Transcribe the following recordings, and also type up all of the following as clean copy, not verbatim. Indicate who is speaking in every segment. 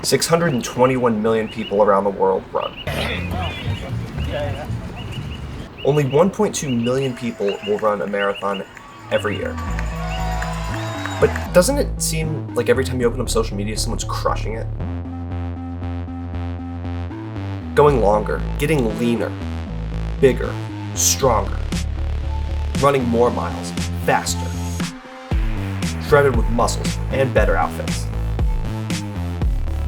Speaker 1: 621 million people around the world run. Only 1.2 million people will run a marathon every year. But doesn't it seem like every time you open up social media, someone's crushing it? Going longer, getting leaner, bigger, stronger, running more miles, faster, shredded with muscles and better outfits,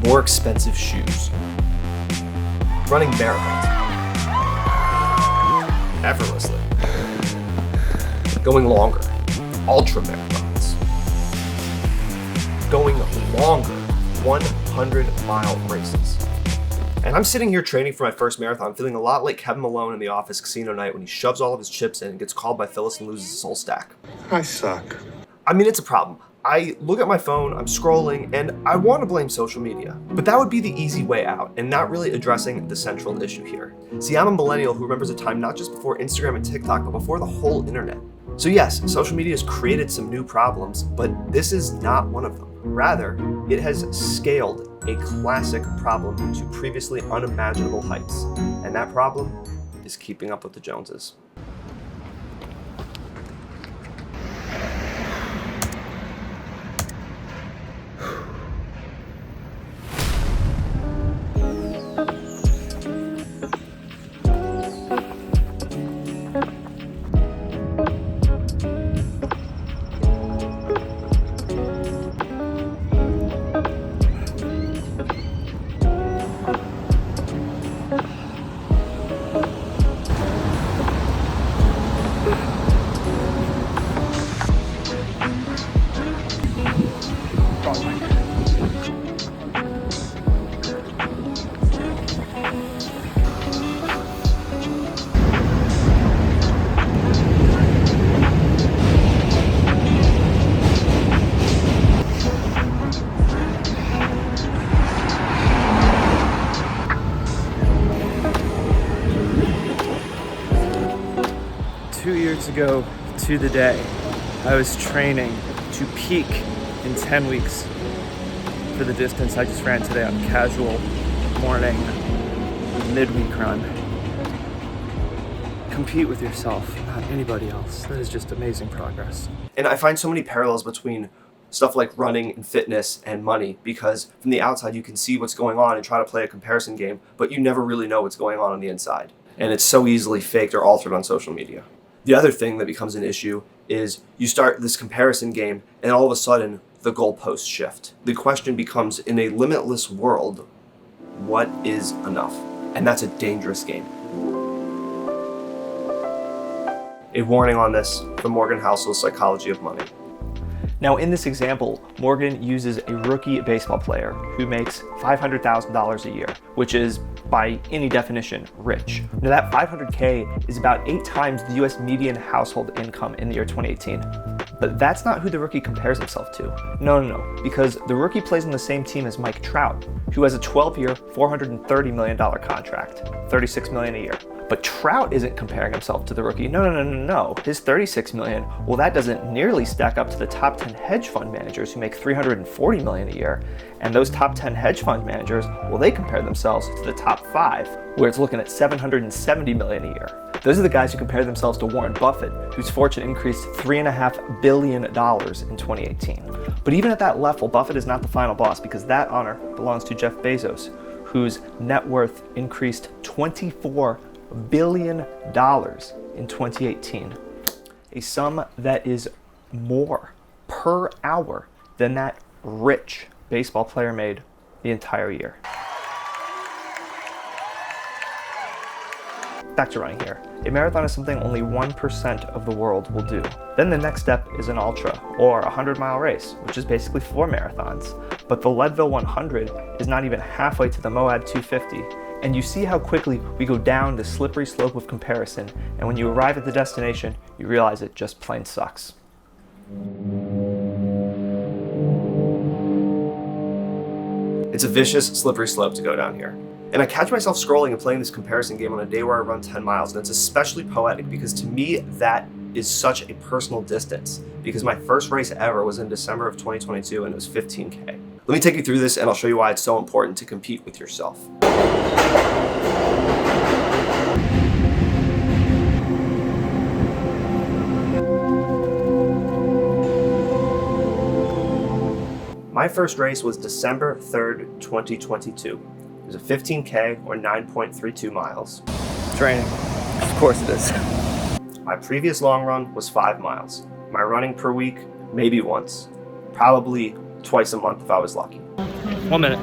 Speaker 1: more expensive shoes, running marathons effortlessly, going longer, ultra marathons, going longer, 100-mile races. And I'm sitting here training for my first marathon, feeling a lot like Kevin Malone in The Office Casino Night when he shoves all of his chips in and gets called by Phyllis and loses his whole stack.
Speaker 2: I suck.
Speaker 1: I mean, it's a problem. I look at my phone, I'm scrolling, and I want to blame social media. But that would be the easy way out and not really addressing the central issue here. See, I'm a millennial who remembers a time not just before Instagram and TikTok, but before the whole internet. So yes, social media has created some new problems, but this is not one of them. Rather, it has scaled a classic problem to previously unimaginable heights. And that problem is keeping up with the Joneses.
Speaker 3: Ago to the day, I was training to peak in 10 weeks for the distance I just ran today on a casual morning midweek run. Compete with yourself, not anybody else. That is just amazing progress.
Speaker 1: And I find so many parallels between stuff like running and fitness and money, because from the outside you can see what's going on and try to play a comparison game, but you never really know what's going on the inside. And it's so easily faked or altered on social media. The other thing that becomes an issue is you start this comparison game and all of a sudden the goalposts shift. The question becomes, in a limitless world, what is enough? And that's a dangerous game. A warning on this from Morgan Housel's Psychology of Money.
Speaker 3: Now in this example, Morgan uses a rookie baseball player who makes $500,000 a year, which is, by any definition, rich. Now that $500K is about 8 times the US median household income in the year 2018. But that's not who the rookie compares himself to. No, because the rookie plays on the same team as Mike Trout, who has a 12-year, $430 million contract, $36 million a year. But Trout isn't comparing himself to the rookie. No. His $36 million, well, that doesn't nearly stack up to the top 10 hedge fund managers who make $340 million a year. And those top 10 hedge fund managers, well, they compare themselves to the top 5, where it's looking at $770 million a year. Those are the guys who compare themselves to Warren Buffett, whose fortune increased $3.5 billion in 2018. But even at that level, Buffett is not the final boss, because that honor belongs to Jeff Bezos, whose net worth increased $24 billion in 2018, a sum that is more per hour than that rich baseball player made the entire year. Back to running here. A marathon is something only 1% of the world will do. Then the next step is an ultra, or a 100-mile race, which is basically 4 marathons. But the Leadville 100 is not even halfway to the Moab 250. And you see how quickly we go down the slippery slope of comparison, and when you arrive at the destination, you realize it just plain sucks.
Speaker 1: It's a vicious, slippery slope to go down here. And I catch myself scrolling and playing this comparison game on a day where I run 10 miles, and it's especially poetic because to me, that is such a personal distance, because my first race ever was in December of 2022 and it was 15K. Let me take you through this and I'll show you why it's so important to compete with yourself. My first race was December 3rd, 2022. It was a 15K or 9.32 miles.
Speaker 3: Training. Of course it is.
Speaker 1: My previous long run was 5 miles. My running per week, maybe once. Probably twice a month if I was lucky.
Speaker 3: 1 minute.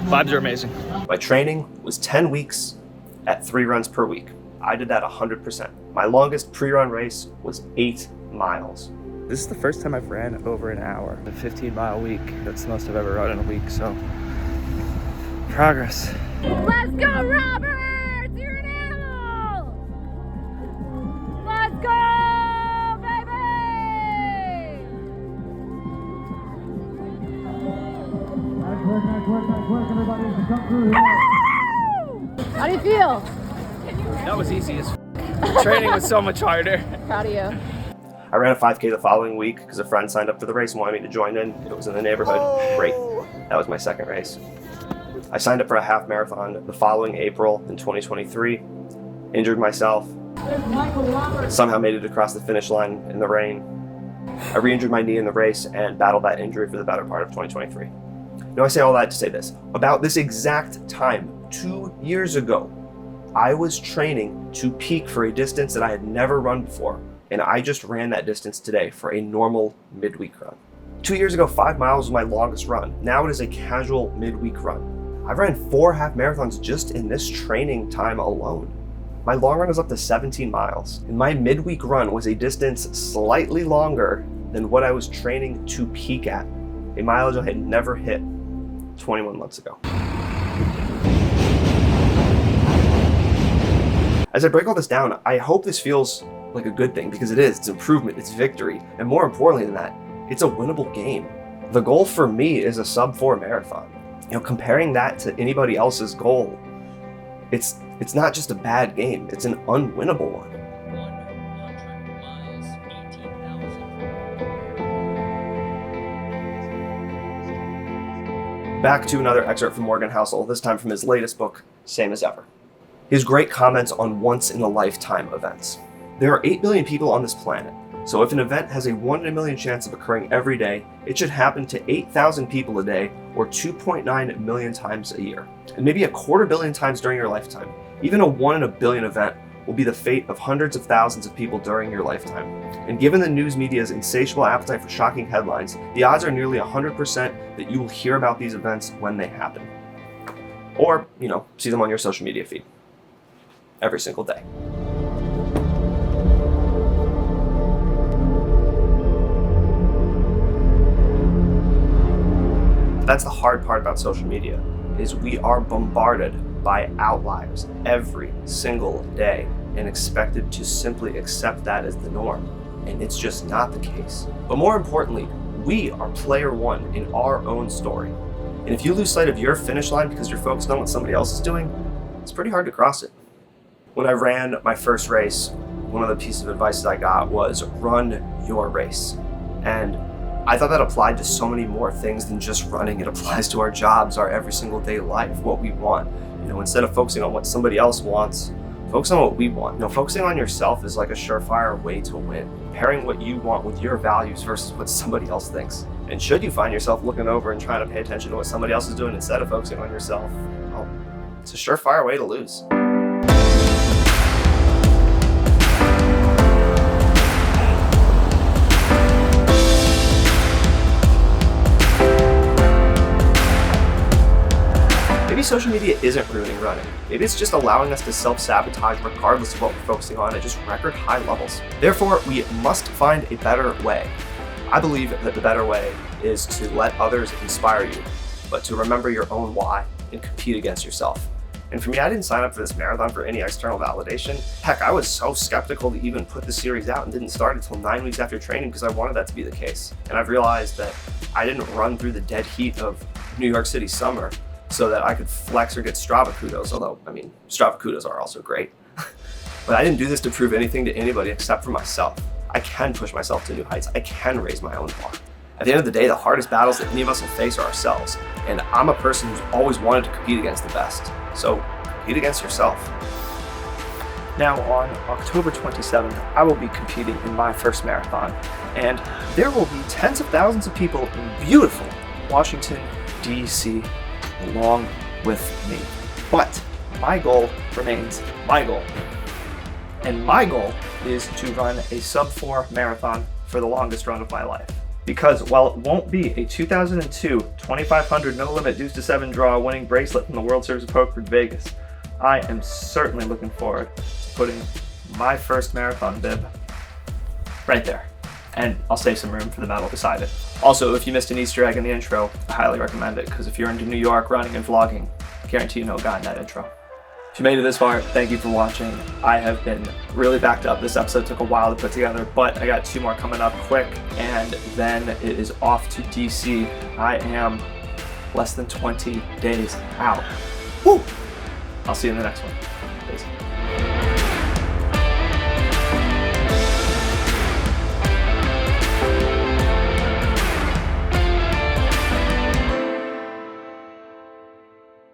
Speaker 3: Vibes are amazing.
Speaker 1: My training was 10 weeks at 3 runs per week. I did that 100%. My longest pre-run race was 8 miles.
Speaker 3: This is the first time I've ran over an hour. A 15-mile week. That's the most I've ever run in a week, so progress.
Speaker 2: Let's go, Robert! You're an animal! Let's go, baby!
Speaker 4: Nice work, everybody. Come through here.
Speaker 2: How do you feel?
Speaker 3: That was easy as Training was so much harder.
Speaker 2: Proud of you.
Speaker 1: I ran a 5K the following week because a friend signed up for the race and wanted me to join in. It was in the neighborhood. Great. That was my second race. I signed up for a half marathon the following April in 2023, injured myself, somehow made it across the finish line in the rain. I re-injured my knee in the race and battled that injury for the better part of 2023. Now I say all that to say this. About this exact time, 2 years ago, I was training to peak for a distance that I had never run before, and I just ran that distance today for a normal midweek run. 2 years ago, 5 miles was my longest run. Now it is a casual midweek run. I've ran 4 half marathons just in this training time alone. My long run is up to 17 miles, and my midweek run was a distance slightly longer than what I was training to peak at, a mileage I had never hit 21 months ago. As I break all this down, I hope this feels like a good thing, because it is. It's improvement, it's victory, and more importantly than that, it's a winnable game. The goal for me is a sub-4 marathon. You know, comparing that to anybody else's goal, it's not just a bad game, it's an unwinnable one.
Speaker 5: 100 miles, 18,000.
Speaker 1: Back to another excerpt from Morgan Housel, this time from his latest book, Same as Ever. His great comments on once-in-a-lifetime events. There are 8 billion people on this planet, so if an event has a 1 in a million chance of occurring every day, it should happen to 8,000 people a day, or 2.9 million times a year. And maybe 250 million times during your lifetime. Even a 1 in a billion event will be the fate of hundreds of thousands of people during your lifetime. And given the news media's insatiable appetite for shocking headlines, the odds are nearly 100% that you will hear about these events when they happen. Or, see them on your social media feed. Every single day. That's the hard part about social media, is we are bombarded by outliers every single day and expected to simply accept that as the norm. And it's just not the case. But more importantly, we are player one in our own story. And if you lose sight of your finish line because you're focused on what somebody else is doing, it's pretty hard to cross it. When I ran my first race, one of the pieces of advice that I got was run your race. And I thought that applied to so many more things than just running. It applies to our jobs, our every single day life, what we want. Instead of focusing on what somebody else wants, focus on what we want. Focusing on yourself is like a surefire way to win. Pairing what you want with your values versus what somebody else thinks. And should you find yourself looking over and trying to pay attention to what somebody else is doing instead of focusing on yourself, well, it's a surefire way to lose. Maybe social media isn't ruining running. Maybe it's just allowing us to self-sabotage regardless of what we're focusing on at just record high levels. Therefore, we must find a better way. I believe that the better way is to let others inspire you, but to remember your own why and compete against yourself. And for me, I didn't sign up for this marathon for any external validation. Heck, I was so skeptical to even put the series out and didn't start until 9 weeks after training because I wanted that to be the case. And I've realized that I didn't run through the dead heat of New York City summer so that I could flex or get Strava kudos, although, Strava kudos are also great. But I didn't do this to prove anything to anybody except for myself. I can push myself to new heights. I can raise my own bar. At the end of the day, the hardest battles that any of us will face are ourselves. And I'm a person who's always wanted to compete against the best. So compete against yourself.
Speaker 3: Now, on October 27th, I will be competing in my first marathon, and there will be tens of thousands of people in beautiful Washington, D.C., along with me. But my goal remains my goal. And my goal is to run a sub-4 marathon for the longest run of my life. Because while it won't be a 2002 2500 no limit deuce to 7 draw winning bracelet from the World Series of Poker in Vegas, I am certainly looking forward to putting my first marathon bib right there. And I'll save some room for the medal beside it. Also, if you missed an Easter egg in the intro, I highly recommend it, because if you're into New York running and vlogging, I guarantee you know a guy in that intro. If you made it this far, thank you for watching. I have been really backed up. This episode took a while to put together, but I got 2 more coming up quick, and then it is off to DC. I am less than 20 days out. Woo! I'll see you in the next one. Peace.